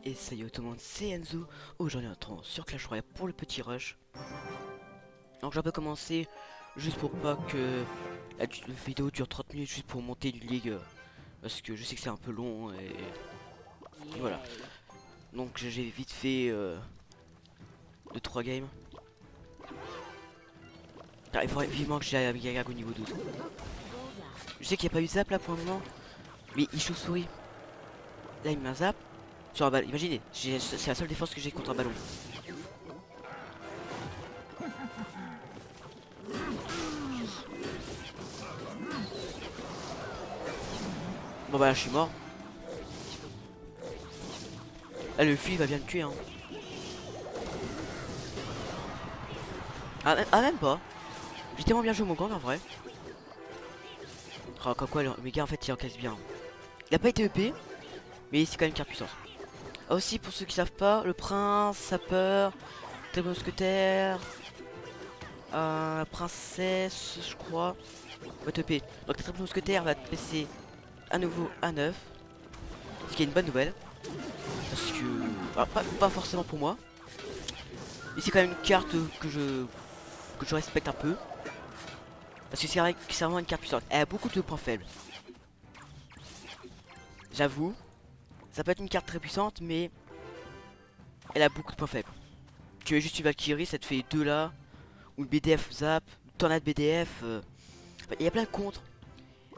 Et salut tout le monde, c'est Enzo. Aujourd'hui on est sur Clash Royale pour le petit rush. Donc j'ai un peu commencé juste pour pas que la vidéo dure 30 minutes, juste pour monter d'une ligue, parce que je sais que c'est un peu long et voilà. Donc j'ai vite fait 2-3 games. Ah, il faudrait vivement que j'aille avec Gagag au niveau 12. Je sais qu'il n'y a pas eu de zap là pour le moment, mais il chauve-souris. Là il met un zap sur un ballon. Imaginez, c'est la seule défense que j'ai contre un ballon. Bon bah là je suis mort. Là le fil va bien me tuer hein. Même pas. J'ai tellement bien joué mon gant en vrai. Oh, comme quoi le méga en fait il encaisse bien. Il a pas été EP, mais c'est quand même une carte puissance. Ah, aussi pour ceux qui savent pas, le prince, sapeur, très bon mousquetaire, princesse je crois, va être EP. Donc le très bon mousquetaire va te baisser à nouveau à 9. Ce qui est une bonne nouvelle. Parce que. Ah, pas forcément pour moi. Mais c'est quand même une carte que je respecte un peu. Parce que c'est vrai que c'est vraiment une carte puissante. Elle a beaucoup de points faibles. J'avoue. Ça peut être une carte très puissante, mais elle a beaucoup de points faibles. Tu es juste une Valkyrie, ça te fait 2 là. Ou le BDF zap, tornade BDF. Il y a plein de contres.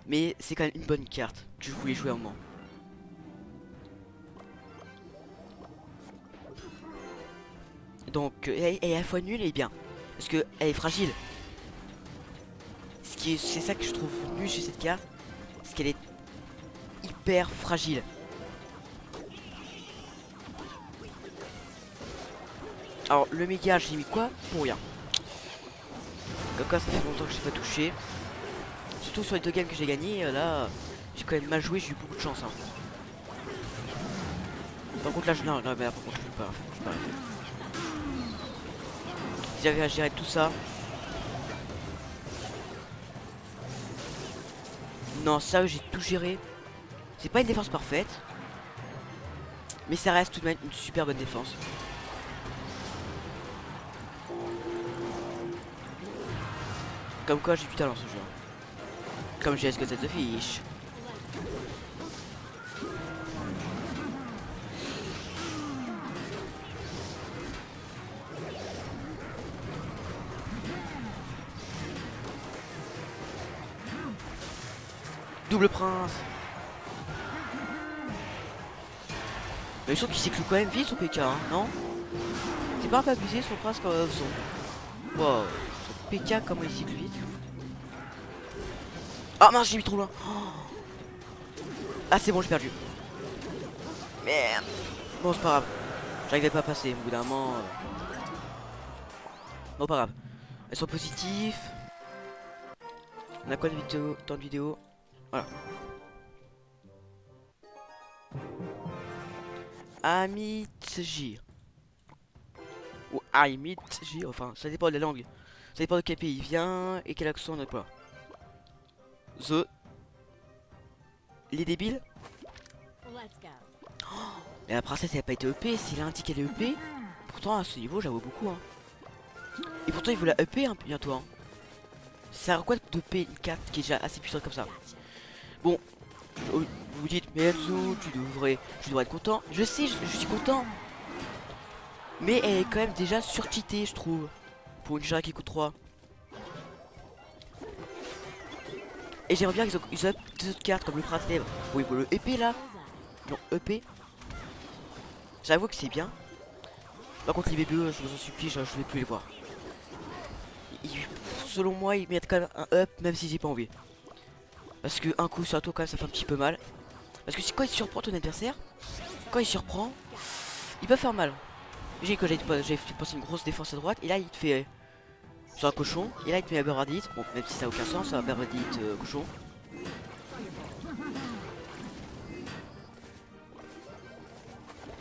Mais c'est quand même une bonne carte que je voulais jouer à un moment. Donc, elle est à la fois nulle et bien. Parce que elle est fragile. C'est ça que je trouve nul chez cette carte. C'est qu'elle est hyper fragile. Alors, le méga, j'ai mis quoi? Pour rien. Comme quoi, ça fait longtemps que j'ai pas touché. Surtout sur les 2 games que j'ai gagné, là, j'ai quand même mal joué, j'ai eu beaucoup de chance. Hein. Par contre, là, non, mais là, par contre, je peux pas faire. Je peux pas faire. Si j'avais à gérer tout ça. Non, ça, j'ai tout géré. C'est pas une défense parfaite. Mais ça reste tout de même une super bonne défense. Comme quoi, j'ai du talent ce jeu. Comme j'ai que cette fiche. Double prince. Mais je trouve qu'il s'éclate quand même vite son PK, hein, non? C'est pas un peu abusé son prince comme son. Wow. Son PK comment il s'éclate vite. Ah mince, j'ai mis trop loin. Oh. Ah c'est bon, j'ai perdu. Merde. Bon, c'est pas grave. J'arrivais pas à passer. Au bout d'un moment. Bon, pas grave. Elles sont positives. On a quoi de vidéo? Temps de vidéo. Voilà. Amitji. Ou Amitji. Enfin, ça dépend de la langue. Ça dépend de quel pays il vient et quel accent on a quoi. The. Les débiles. Et la princesse elle a pas été EP. S'il a indiqué qu'elle est EP. Pourtant à ce niveau j'avoue beaucoup hein. Et pourtant il veut la EP hein, bientôt hein. Ça sert à quoi de EP une carte qui est déjà assez puissante comme ça? Bon, vous vous dites mais Enzo tu devrais être content. Je sais je suis content. Mais elle est quand même déjà surcheatée je trouve. Pour une Jara qui coûte 3. Et j'aimerais bien qu'ils up deux autres cartes comme le prince lèvre. Bon il vaut le EP là. Non EP. J'avoue que c'est bien. Par contre les bébés je vous en supplie je vais plus les voir. Selon moi ils mettent quand même un up même si j'ai pas envie. Parce que un coup sur la tour quand même ça fait un petit peu mal. Parce que quand il surprend ton adversaire, quand il surprend, il peut faire mal. J'ai que j'ai pensé une grosse défense à droite et là il te fait sur un cochon et là il te met à Beradite. Bon même si ça a aucun sens, un Beradite cochon.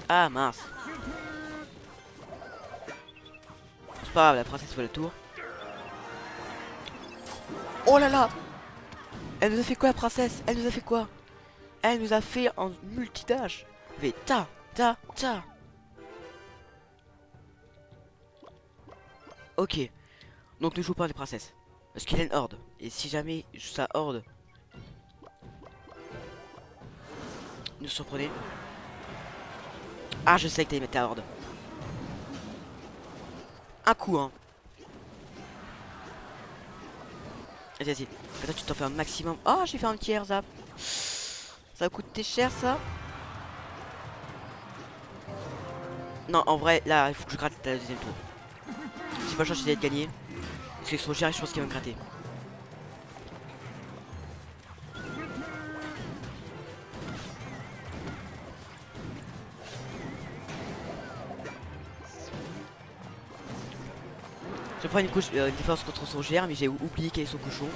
Ah mince. C'est pas grave, la princesse fait la tour. Oh là là. Elle nous a fait quoi la princesse? Elle nous a fait quoi? Elle nous a fait en multitâche. Veta. Ta, ta. Ok. Donc ne joue pas les princesses. Parce qu'il a une horde. Et si jamais sa horde nous surprenait. Ah, je sais que t'allais mettre ta horde. Un coup, hein. Vas-y, vas-y. Attends, tu t'en fais un maximum. Oh, j'ai fait un petit air zap. Ça va coûter cher, ça. Non, en vrai, là, il faut que je gratte la deuxième tour. J'ai pas le choix, j'ai d'être gagné. Parce qu'ils sont chers, je pense qu'il va me gratter. Je prends une défense contre son GR, mais j'ai oublié qu'il y avait son cochon.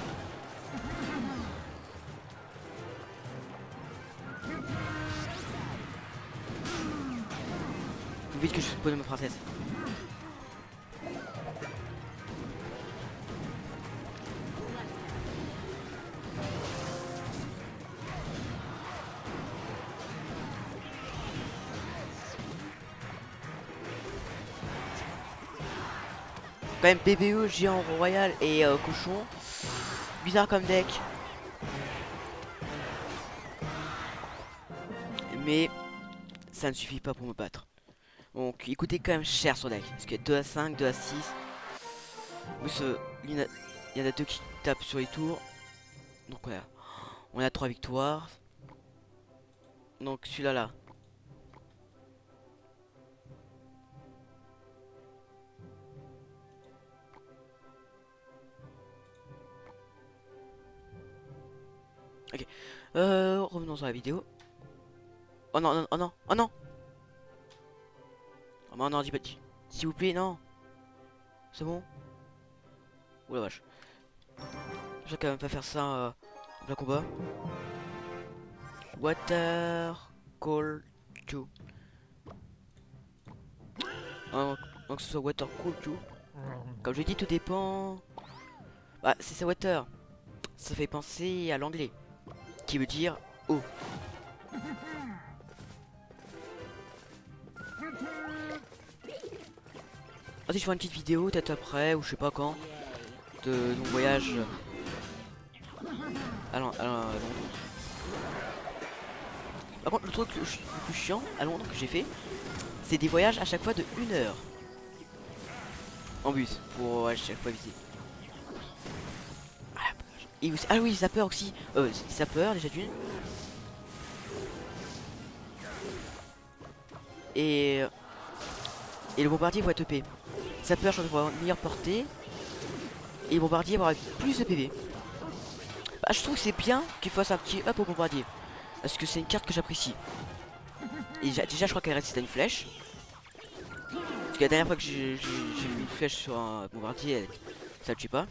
Faut vite que je spawn ma princesse. Quand même BBE, géant royal et cochon. Bizarre comme deck. Mais ça ne suffit pas pour me battre. Donc il coûtait quand même cher son deck. Parce qu'il y a 2 à 5, 2 à 6. Mais il y en a 2 qui tapent sur les tours. Donc on a 3 victoires. Donc celui-là là. Ok. Revenons sur la vidéo. Oh non, non, oh non, oh non. Oh non, dis pas. S'il vous plaît, non. C'est bon. Ouh la vache. Je vais quand même pas faire ça en plein combat. Water Call 2. Donc que ce soit Water Call 2. Comme je dis, tout dépend. Bah, c'est ça Water. Ça fait penser à l'anglais. Qui veut dire eau. Vas-y, je ferai une petite vidéo peut-être après ou je sais pas quand de mon voyage à Londres. Par contre, le truc le plus chiant à Londres que j'ai fait, c'est des voyages à chaque fois de 1 heure en bus pour à chaque fois visiter. Et aussi, ah oui, Zapper aussi. Zapper déjà d'une. Et le bombardier va être EP. Zapper, je vais avoir une meilleure portée. Et le bombardier va avoir plus de PV. Bah, je trouve que c'est bien qu'il fasse un petit up au bombardier. Parce que c'est une carte que j'apprécie. Et déjà, je crois qu'elle résiste à une flèche. Parce que la dernière fois que j'ai vu une flèche sur un bombardier, ça le tue pas.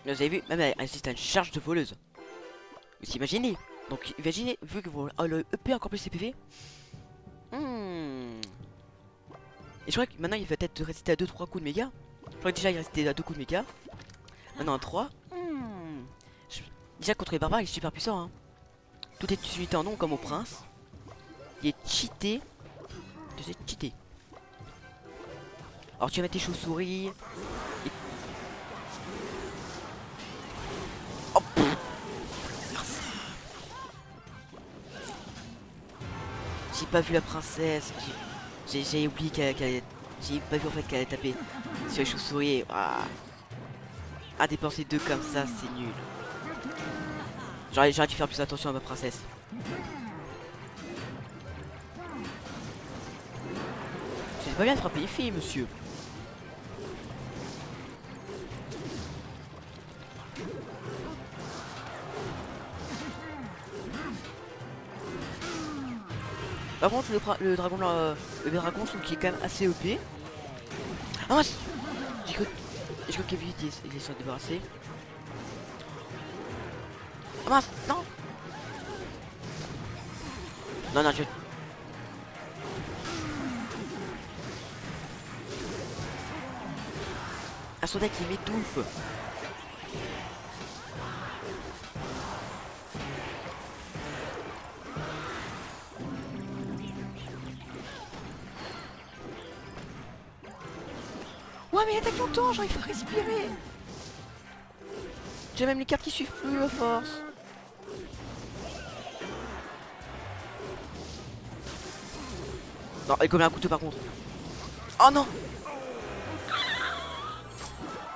Vous avez vu, même elle résiste à une charge de voleuse. Vous imaginez? Donc imaginez, vu que vous le EP encore plus ses PV. Et je crois que maintenant il va peut-être résister à 2-3 coups de méga. Je crois que déjà il restait à 2 coups de méga. Maintenant à 3. Déjà contre les barbares il est super puissant hein. Tout est unité en nom comme au prince. Il est cheaté. Tu sais cheaté. Alors tu vas mettre tes chauves-souris. Et... Oh, j'ai pas vu la princesse. J'ai oublié qu'elle j'ai pas vu en fait qu'elle allait taper sur les chauves-souris. Ah, dépenser 2 comme ça, c'est nul. J'aurais dû faire plus attention à ma princesse. C'est pas bien de frapper les filles, monsieur. Par contre, le dragon, le dragon, je trouve qu'il est quand même assez OP. Ah mince! J'ai cru qu'il il est se débarrasser. Ah mince! Non! Non, non, je... Ah, son deck il m'étouffe. Ouais mais il attaque longtemps, j'arrive pas à respirer. J'ai même les cartes qui suivent plus à force. Non, il commet un couteau par contre. Oh non.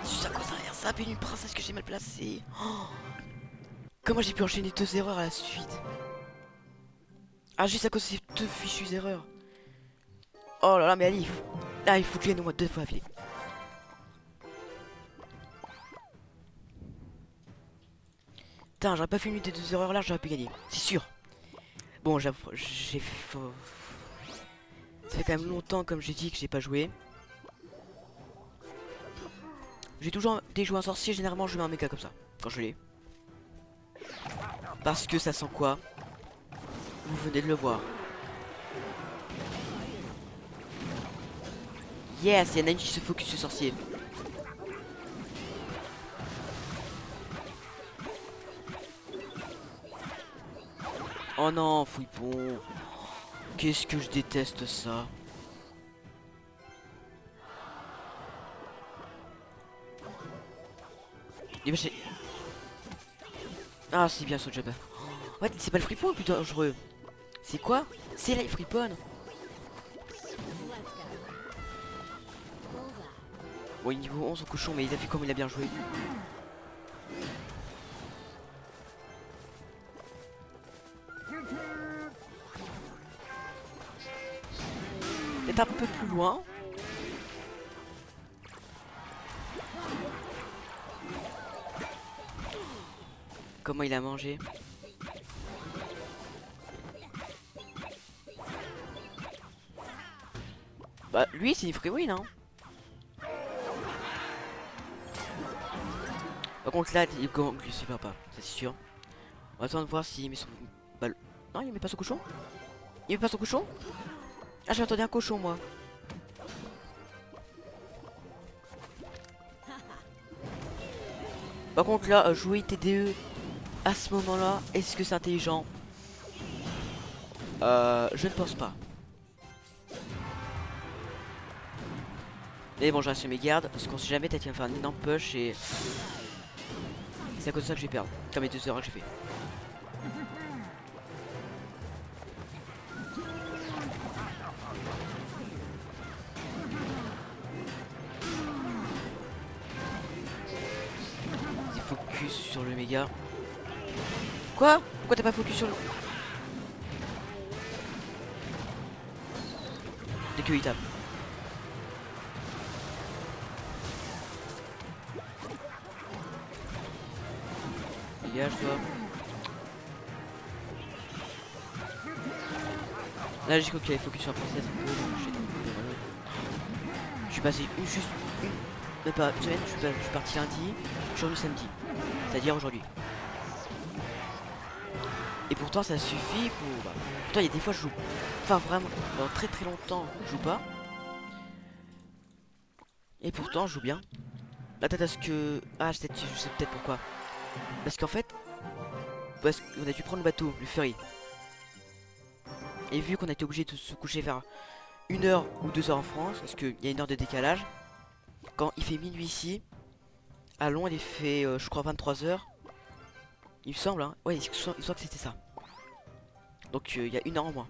Juste à cause derrière ça, puis une princesse que j'ai mal placée. Oh. Comment j'ai pu enchaîner 2 erreurs à la suite? Ah, juste à cause de ces 2 fichues erreurs. Oh là là, mais allez, il faut que je gagne au moins 2 fois affilée. Putain, j'aurais pas fait une des 2 erreurs là, j'aurais pu gagner, c'est sûr. Bon, j'ai ça fait quand même longtemps, comme j'ai dit, que j'ai pas joué. J'ai toujours déjoué un sorcier, généralement je mets un méga comme ça, quand je l'ai. Parce que ça sent quoi? Vous venez de le voir. Yes, il y en a une qui se focus sur sorcier. Oh non, fouille-pon. Qu'est-ce que je déteste ça. Et bah ah, c'est bien ce job. Ouais, c'est pas le fripon le plus dangereux. C'est quoi? C'est la fripon. Bon, niveau 11 au cochon, mais il a vu comme il a bien joué. Peut-être un peu plus loin. Comment il a mangé? Bah, lui, c'est une free win, hein. Par contre, là, il lui suffira pas, c'est sûr. On va attendre de voir s'il met son. Bah, non, il met pas son cochon. Il met pas son cochon. Ah, j'attendais un cochon, moi. Par contre, là, jouer TDE à ce moment-là, est-ce que c'est intelligent? Je ne pense pas. Mais bon, je reste sur mes gardes, parce qu'on sait jamais, peut-être qu'il va me faire un énorme push et... c'est à cause de ça que je vais perdre, comme les 2 erreurs que j'ai fait. C'est focus sur le méga. Quoi? Pourquoi t'as pas focus sur le... Dès qu'il tape. Dégage toi. Là j'ai cru qu'il avait focus sur la princesse un peu, je suis passé juste une... même pas une semaine, je suis parti lundi, je suis revenu samedi. C'est-à-dire aujourd'hui. Et pourtant ça suffit pour... Bah, pourtant il y a des fois je joue... Enfin vraiment, pendant très très longtemps je joue pas. Et pourtant je joue bien. Là peut-être parce que... Ah je sais peut-être pourquoi. Parce qu'en fait... Parce qu'on a dû prendre le bateau, le ferry. Et vu qu'on a été obligé de se coucher vers 1 heure ou 2 heures en France, parce qu'il y a 1 heure de décalage. Quand il fait minuit ici, à Londres il fait je crois 23 heures. Il me semble hein. Ouais, il me semble que c'était ça. Donc il y a 1 heure en moins.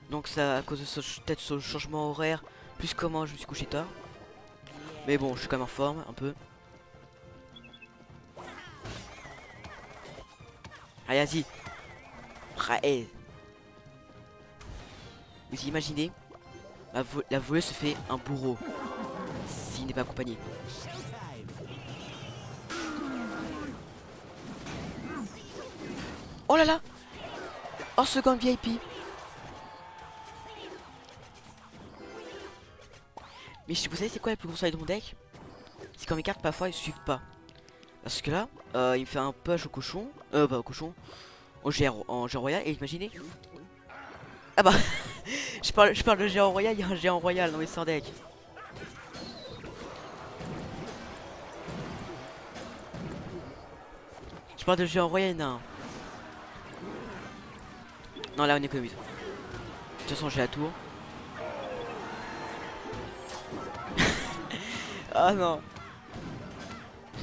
Donc ça à cause de peut-être ce changement horaire, plus comment je me suis couché tard. Mais bon, je suis quand même en forme un peu. Allez, vas-y. Hey. Vous imaginez, la voleuse se fait un bourreau s'il n'est pas accompagné. Oh là là. Oh, ce gang VIP. Mais vous savez c'est quoi le plus gros side de mon deck? C'est quand mes cartes parfois ils suivent pas. Parce que là, il me fait un push au cochon. Bah au cochon. En GR royal. Et imaginez. Ah bah Je parle de géant royal, il y a un géant royal dans mes sans deck. Je parle de géant royal, non. Non, là on économise. De toute façon, j'ai la tour. Ah non.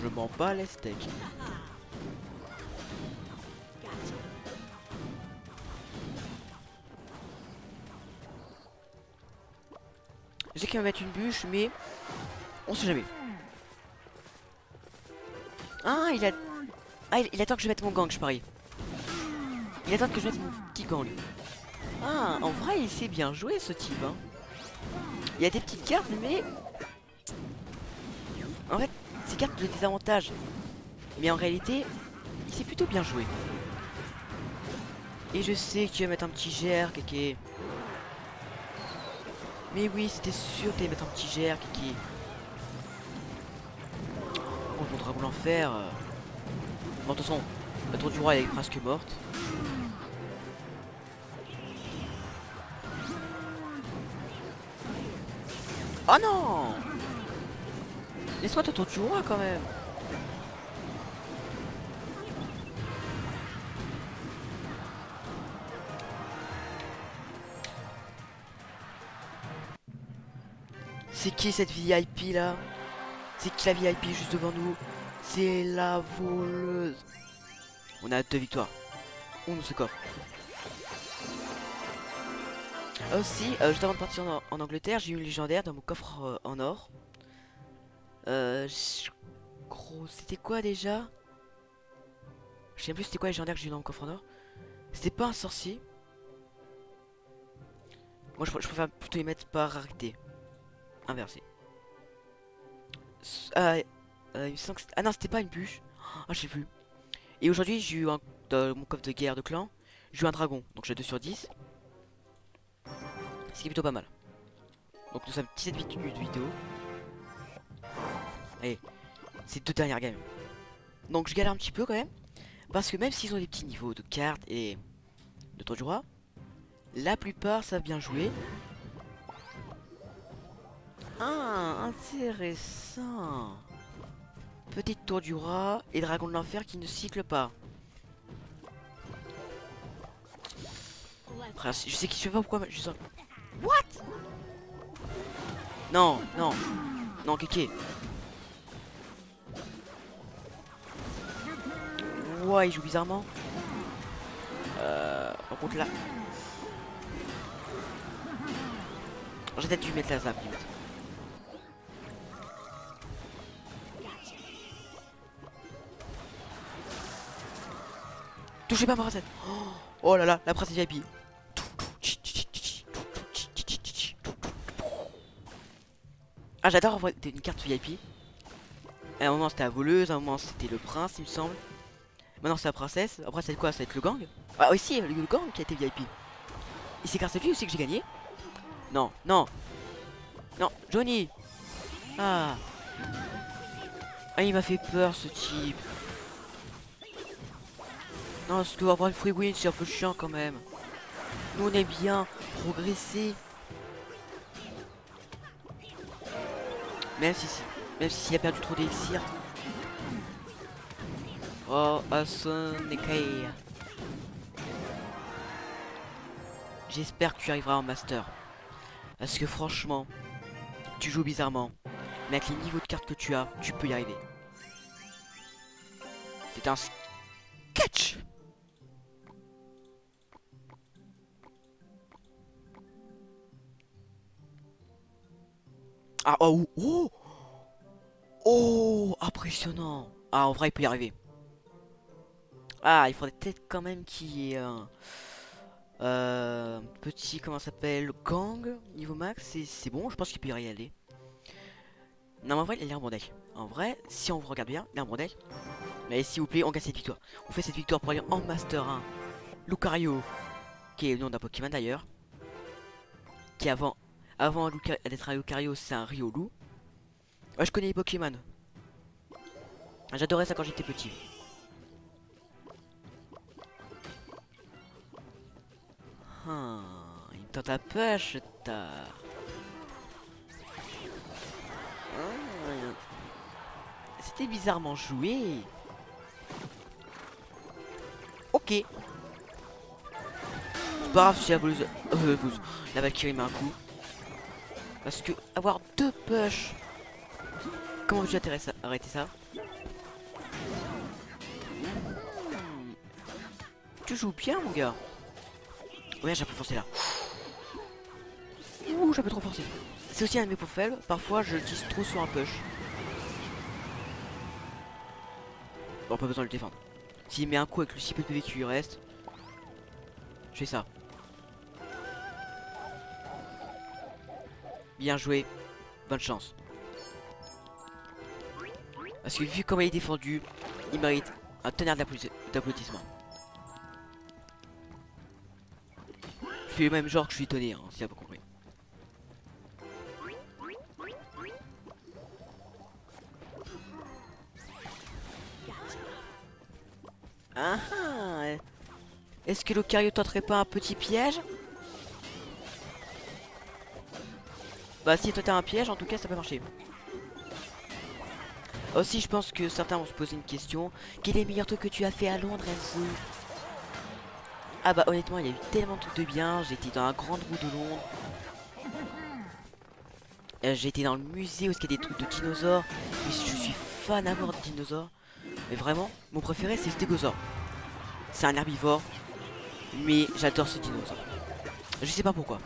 Je m'en bats les steaks. Je sais qu'il va mettre une bûche, mais on sait jamais. Ah, il attend que je mette mon gang, je parie. Il attend que je mette mon petit gang. Ah, en vrai, il sait bien jouer ce type. Hein. Il y a des petites cartes, mais en fait, ces cartes ont des désavantages. Mais en réalité, il sait plutôt bien jouer. Et je sais que tu vas mettre un petit GR, Kéké. Mais oui, c'était sûr que tu allais mettre un petit GR, Kéké. Oh, mon dragon l'enfer. Bon, de toute façon, la tour du roi elle est presque morte. Oh non! Laisse-moi ta tour du roi quand même. C'est qui cette VIP là? C'est qui la VIP juste devant nous? C'est la voleuse. On a 2 victoires. On nous se coffre. Aussi, juste avant de partir en Angleterre, j'ai eu une légendaire dans mon coffre en or. Gros, c'était quoi déjà? Je sais même plus c'était quoi les légendaires que j'ai eu dans mon coffre en or. C'était pas un sorcier. Moi je préfère plutôt les mettre par rareté. Inversé. Il me semble que ah non, c'était pas une bûche. Ah, je sais plus. Et aujourd'hui, j'ai eu dans mon coffre de guerre de clan, j'ai eu un dragon. Donc j'ai 2 sur 10. Ce qui est plutôt pas mal. Donc nous sommes 17 minutes de vidéo. Allez, c'est 2 dernières games. Donc je galère un petit peu quand même. Parce que même s'ils ont des petits niveaux de cartes et de tour du roi, la plupart savent bien jouer. Ah, intéressant. Petite tour du roi et dragon de l'enfer qui ne cycle pas. Après, je sais qu'il je sais pas pourquoi, mais je sens. What? Non, non, non, Kéké. Ouais, il joue bizarrement. Par contre là. J'ai peut-être dû mettre la zap limite. Touchez pas ma recette. Oh là là, la princesse VIP. Ah, j'adore avoir une carte VIP. À un moment c'était la voleuse, à un moment c'était le prince, il me semble. Maintenant c'est la princesse. Après c'est quoi? Ça va être le gang. Ah oui, si, le gang qui a été VIP. Et c'est grâce à lui aussi que j'ai gagné. Non, non, non, Johnny. Ah, ah il m'a fait peur ce type. Non, parce que avoir une free win c'est un peu chiant quand même. Nous on est bien progressé. Même si même s'il a perdu trop d'élixir. Oh, Asonekai. J'espère que tu arriveras en master. Parce que franchement, tu joues bizarrement. Mais avec les niveaux de cartes que tu as, tu peux y arriver. C'est un sketch. Ah, oh, oh, oh, impressionnant. Ah, en vrai, il peut y arriver. Ah, il faudrait peut-être quand même qu'il y ait un petit, comment ça s'appelle, gang niveau max. C'est bon, je pense qu'il peut y aller. Non, mais en vrai, il a un bon deck. En vrai, si on vous regarde bien, il a un bon deck. Mais s'il vous plaît, on gagne cette victoire. On fait cette victoire pour aller en Master 1. Lucario, qui est le nom d'un Pokémon d'ailleurs. Qui avant d'être un Lucario, c'est un Riolu. Ouais, je connais les Pokémon. J'adorais ça quand j'étais petit. Une Dans ta poche, t'as... C'était bizarrement joué. Ok. C'est pas grave si la voleuse... la Valkyrie met un coup. Parce que avoir 2 push... Comment veux-tu arrêter ça? Tu joues bien, mon gars. Ouais, j'ai un peu forcé là. Ouh, j'ai un peu trop forcé. C'est aussi un de mes points faibles. Parfois, je tisse trop sur un push. Bon, pas besoin de le défendre. S'il met un coup avec le si peu de PV qui lui reste, je fais ça. Bien joué. Bonne chance. Parce que vu comment il est défendu, il mérite un tonnerre d'applaudissements. Je fais le même genre que je suis étonné, hein, si t'as pas compris. Ah ah. Est-ce que Lucario tenterait pas un petit piège? Bah si toi t'as un piège, en tout cas ça peut marcher. Aussi je pense que certains vont se poser une question. Quel est le meilleur truc que tu as fait à Londres, Enzo? Ah bah honnêtement il y a eu tellement de trucs de bien. J'ai été dans la grande roue de Londres. J'ai été dans le musée où il y a des trucs de dinosaures. Mais je suis fan à mort de dinosaures. Mais vraiment, mon préféré c'est Stégosaure. C'est un herbivore. Mais j'adore ce dinosaure. Je sais pas pourquoi.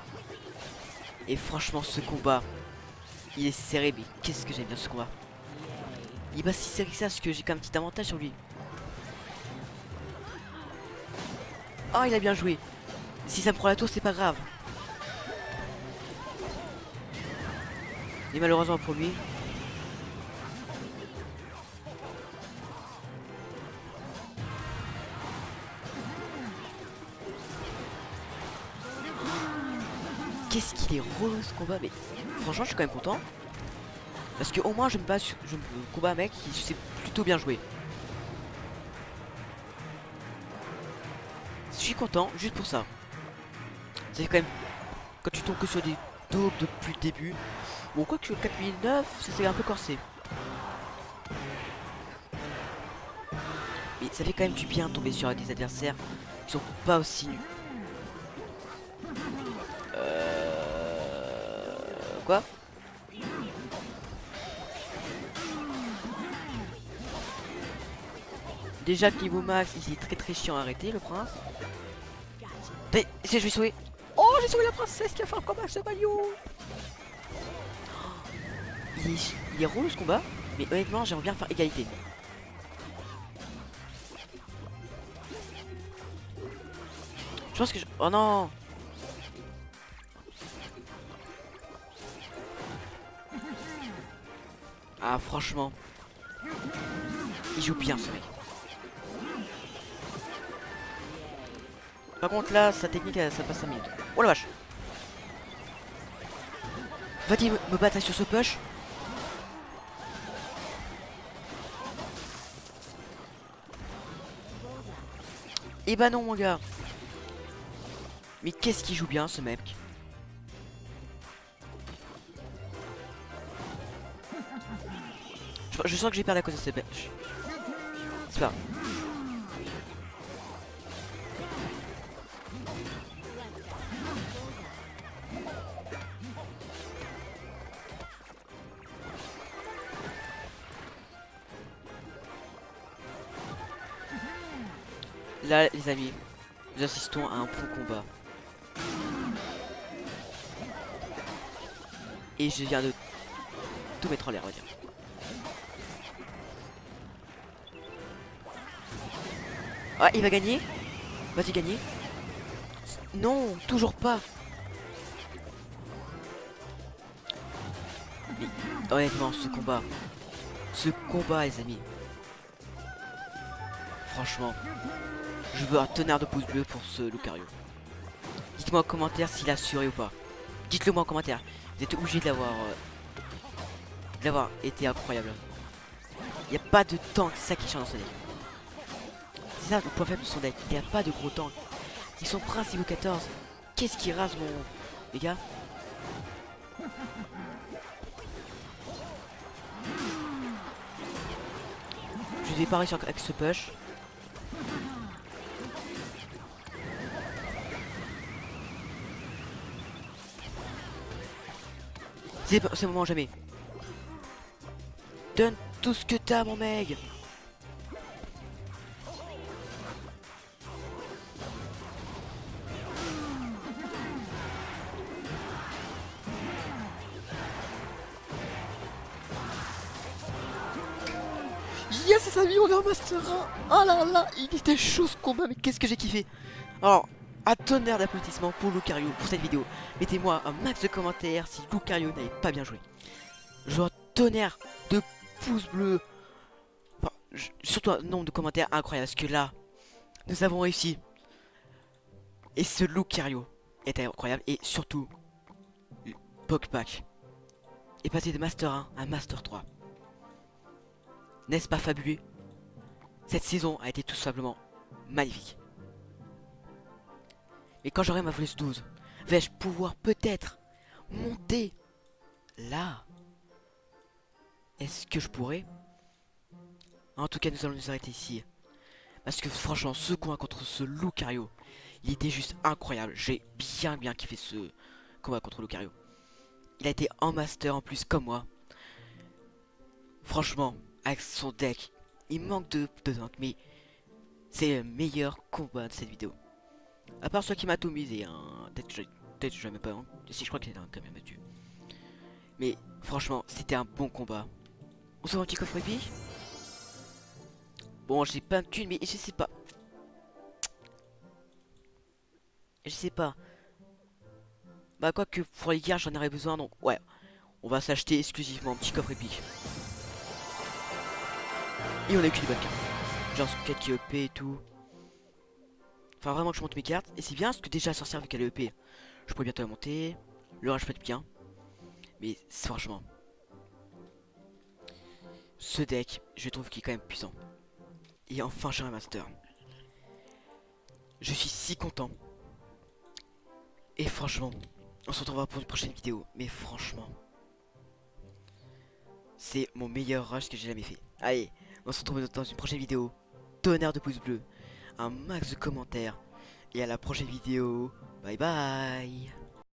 Et franchement ce combat, il est serré, mais qu'est-ce que j'aime bien ce combat. Il est pas si serré que ça parce que j'ai quand même un petit avantage sur lui. Oh il a bien joué. Si ça me prend la tour c'est pas grave. Et malheureusement pour lui. Qu'est-ce qu'il est relou ce combat, mais franchement je suis quand même content. Parce que au moins je me combat un mec qui sait plutôt bien jouer. Je suis content juste pour ça. C'est quand même quand tu tombes que sur des daubes depuis le début. Bon quoi que 4009 ça c'est un peu corsé. Mais ça fait quand même du bien de tomber sur des adversaires qui sont pas aussi nus. Quoi? Déjà que niveau max, il est très chiant à arrêter le prince. Mais si je vais sauver. Oh j'ai sauvé la princesse qui a fait un combat ce maillot. Il est relou ce combat. Mais honnêtement j'aimerais bien faire égalité. Je pense que je... Oh non. Ah franchement. Il joue bien ce mec. Par contre là, sa technique, ça passe 5 minutes. Oh la vache. Va-t-il me battre sur ce push? Eh bah non mon gars. Mais qu'est-ce qu'il joue bien ce mec? Je sens que j'ai perdu à cause de ces pêches. C'est pas grave. Là les amis, nous assistons à un bon combat. Et je viens de tout mettre en l'air on va dire. Ah il va gagner. Vas-y gagner. Non, toujours pas. Mais honnêtement ce combat les amis. Franchement, je veux un tonnerre de pouces bleus pour ce Lucario. Dites-moi en commentaire s'il a assuré ou pas. Dites-le moi en commentaire. Vous êtes obligé de l'avoir été incroyable. Il n'y a pas de tank, c'est ça qui change dans ce deck. C'est ça le point faible de son deck. Il n'y a pas de gros tank. Ils sont prince niveau 14. Qu'est-ce qui rase les gars. Je vais pas réussir avec ce push. C'est le moment jamais. Donne tout ce que t'as, mon mec. Yes, c'est sa vie, on est en Master 1. Oh là là, il était chaud ce combat, mais qu'est-ce que j'ai kiffé. Alors, un tonnerre d'applaudissements pour Lucario pour cette vidéo. Mettez-moi un max de commentaires si Lucario n'avait pas bien joué. Genre tonnerre de pouces bleus. Enfin, surtout un nombre de commentaires incroyable, parce que là, nous avons réussi. Et ce Lucario était incroyable, et surtout, Pokpak est passé de Master 1 à Master 3. N'est-ce pas fabuleux? Cette saison a été tout simplement magnifique. Et quand j'aurai ma Volus 12, vais-je pouvoir peut-être monter là? Est-ce que je pourrais? En tout cas, nous allons nous arrêter ici. Parce que franchement, ce combat contre ce Lucario, il était juste incroyable. J'ai bien kiffé ce combat contre Lucario. Il a été en master en plus comme moi. Franchement, avec son deck, il manque de dunk, mais c'est le meilleur combat de cette vidéo. À part ceux qui m'a tout misé, hein. Peut-être jamais pas. Hein. Si, je crois qu'il est quand même battu. Mais franchement, c'était un bon combat. On se voit un petit coffre épique. Bon, j'ai pas de thunes, mais je sais pas. Je sais pas. Bah, quoi que pour les guerres, j'en aurais besoin, donc ouais. On va s'acheter exclusivement un petit coffre épique. Et on a eu que des bonnes cartes. Genre, ce 4 qui EP et tout. Enfin, vraiment que je monte mes cartes. Et c'est bien, parce que déjà, sorcière avec le EP, je pourrais bientôt la monter. Le rage peut être bien. Mais franchement, ce deck, je trouve qu'il est quand même puissant. Et enfin, j'ai un master. Je suis si content. Et franchement, on se retrouvera pour une prochaine vidéo. Mais franchement, c'est mon meilleur rush que j'ai jamais fait. Allez, on se retrouve dans une prochaine vidéo. Tonnerre de pouces bleus, un max de commentaires. Et à la prochaine vidéo. Bye bye.